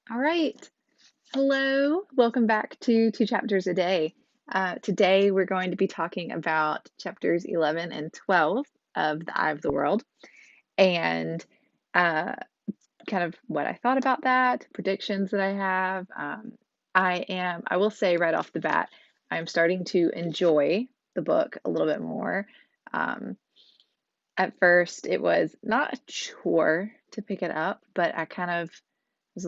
All right. Hello. Welcome back to Two Chapters a Day. Today we're going to be talking about chapters 11 and 12 of The Eye of the World and uh, kind of what I thought about that, predictions that I have. I will say right off the bat, I'm starting to enjoy the book a little bit more. Um, at first, it was not a chore to pick it up, but I kind of was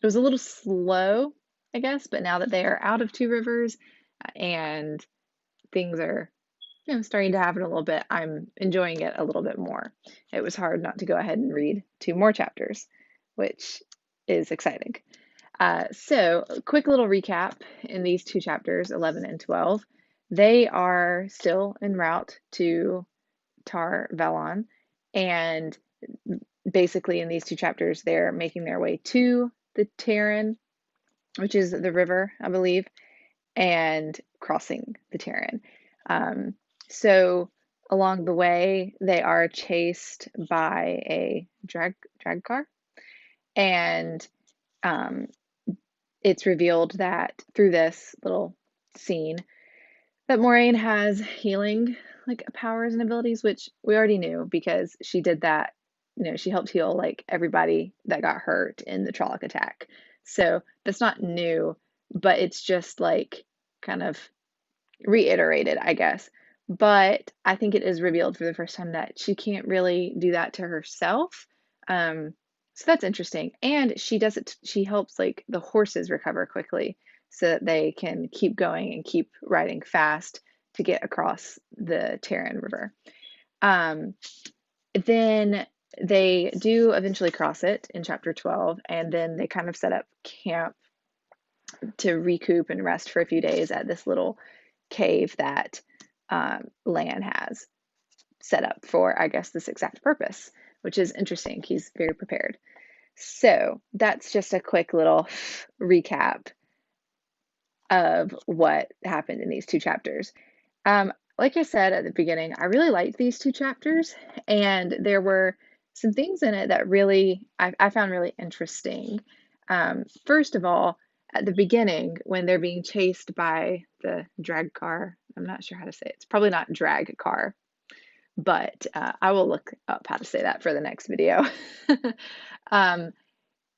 it was a little slow, I guess, but now that they are out of Two Rivers and things are, starting to happen a little bit, I'm enjoying it a little bit more. It was hard not to go ahead and read two more chapters, which is exciting. So, a quick little recap in these two chapters, 11 and 12. They are still en route to Tar Valon, and basically in these two chapters, they're making their way to the Terran, which is the river, I believe, and crossing the Terran. Um, so along the way, they are chased by a drag car, and um, it's revealed that through this little scene that Moraine has healing like powers and abilities, which we already knew because she did that. She helped heal like everybody that got hurt in the Trolloc attack. So that's not new, but it's just like kind of reiterated, I guess. But I think it is revealed for the first time that she can't really do that to herself. Um, so that's interesting. And she does it, she helps like the horses recover quickly so that they can keep going and keep riding fast to get across the Taryn River. Um, then they do eventually cross it in chapter 12, and then they kind of set up camp to recoup and rest for a few days at this little cave that Lan has set up for, I guess, this exact purpose, which is interesting. He's very prepared. So that's just a quick little recap of what happened in these two chapters. Like I said at the beginning, I really liked these two chapters, and there were some things in it that really I found really interesting. First of all, at the beginning, when they're being chased by the drag car, I'm not sure how to say it. It's probably not drag car, but I will look up how to say that for the next video. um,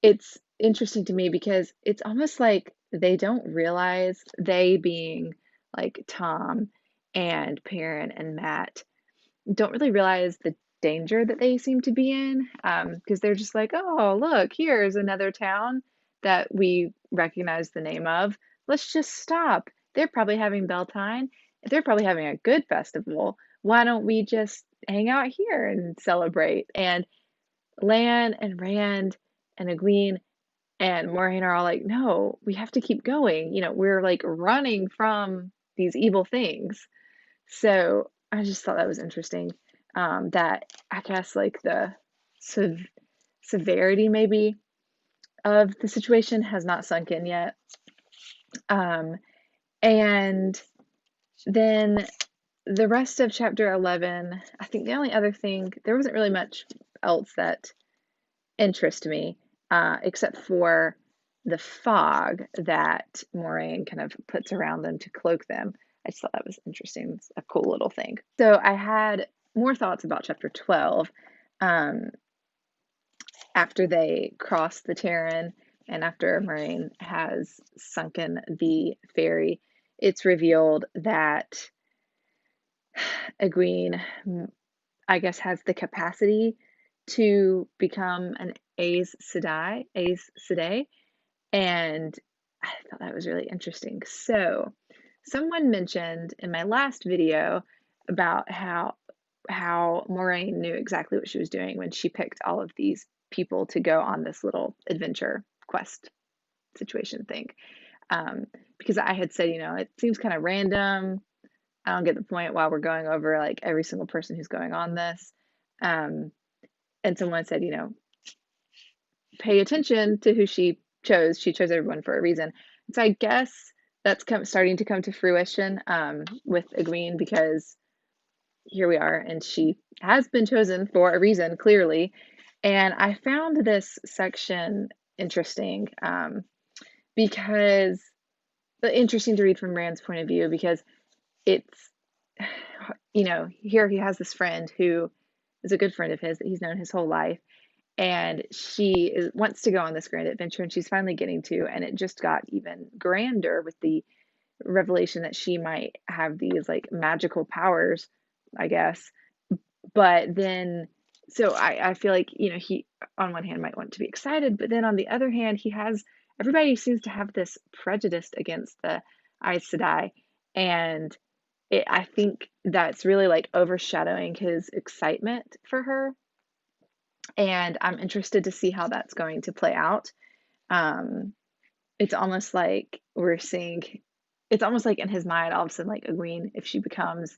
it's interesting to me because it's almost like they don't realize, they being like Tom and Perrin and Matt, don't really realize the danger that they seem to be in, because they're just like, oh, look, here's another town that we recognize the name of. Let's just stop. They're probably having Beltane. They're probably having a good festival. Why don't we just hang out here and celebrate? And Lan and Rand and Egwene and Moraine are all like, no, we have to keep going. We're like running from these evil things. So I just thought that was interesting. That I guess like the sev severity maybe of the situation has not sunk in yet. Um, and then the rest of chapter 11, I think the only other thing, there wasn't really much else that interested me, except for the fog that Moraine kind of puts around them to cloak them. I just thought that was interesting. It's a cool little thing. So I had more thoughts about chapter 12 um, after they cross the Terran and after Moraine has sunken the ferry. It's revealed that Egwene, I guess, has the capacity to become an Aes Sedai, and I thought that was really interesting. So, someone mentioned in my last video about how Moraine knew exactly what she was doing when she picked all of these people to go on this little adventure quest situation thing. Because I had said, it seems kind of random. I don't get the point while we're going over like every single person who's going on this. Um, and someone said, pay attention to who she chose. She chose everyone for a reason. And so I guess that's starting to come to fruition with Egwene, because here we are, and she has been chosen for a reason, clearly. And I found this section interesting, because interesting to read from Rand's point of view because it's, here he has this friend who is a good friend of his that he's known his whole life, and wants to go on this grand adventure, and she's finally getting to, and it just got even grander with the revelation that she might have these like magical powers, I guess. But then, so I feel like, he on one hand might want to be excited, but then on the other hand, everybody seems to have this prejudice against the Aes Sedai. And I think that's really like overshadowing his excitement for her. And I'm interested to see how that's going to play out. Um, it's almost like it's almost like in his mind, all of a sudden, like Egwene, if she becomes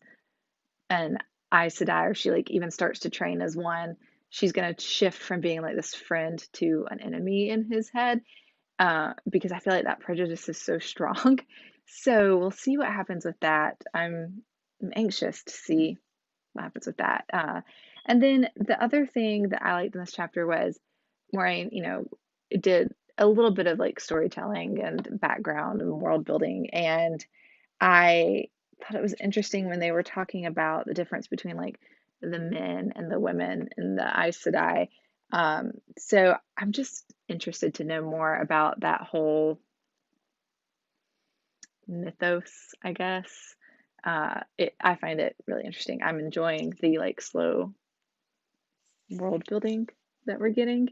an Aes Sedai, or she like even starts to train as one, she's gonna shift from being like this friend to an enemy in his head. Because I feel like that prejudice is so strong. So we'll see what happens with that. I'm anxious to see what happens with that. And then the other thing that I liked in this chapter was Moraine, it did a little bit of like storytelling and background and world building. And I thought it was interesting when they were talking about the difference between like the men and the women in the Aes Sedai. So I'm just interested to know more about that whole mythos, I guess. I find it really interesting. I'm enjoying the like slow world building that we're getting,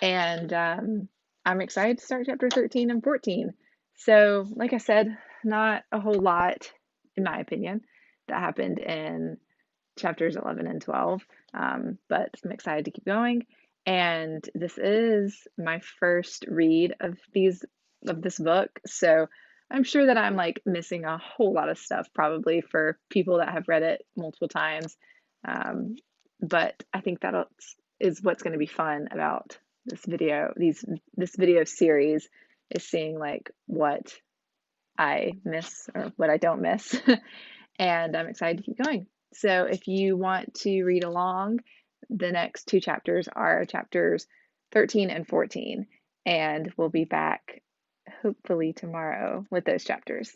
and I'm excited to start chapter 13 and 14. So, like I said, not a whole lot, in my opinion, that happened in chapters 11 and 12, but I'm excited to keep going. And this is my first read of this book, so I'm sure that I'm like missing a whole lot of stuff probably for people that have read it multiple times. Um, but I think is what's going to be fun about this video series, is seeing like what I miss or what I don't miss. And I'm excited to keep going. So if you want to read along, the next two chapters are chapters 13 and 14, and we'll be back hopefully tomorrow with those chapters.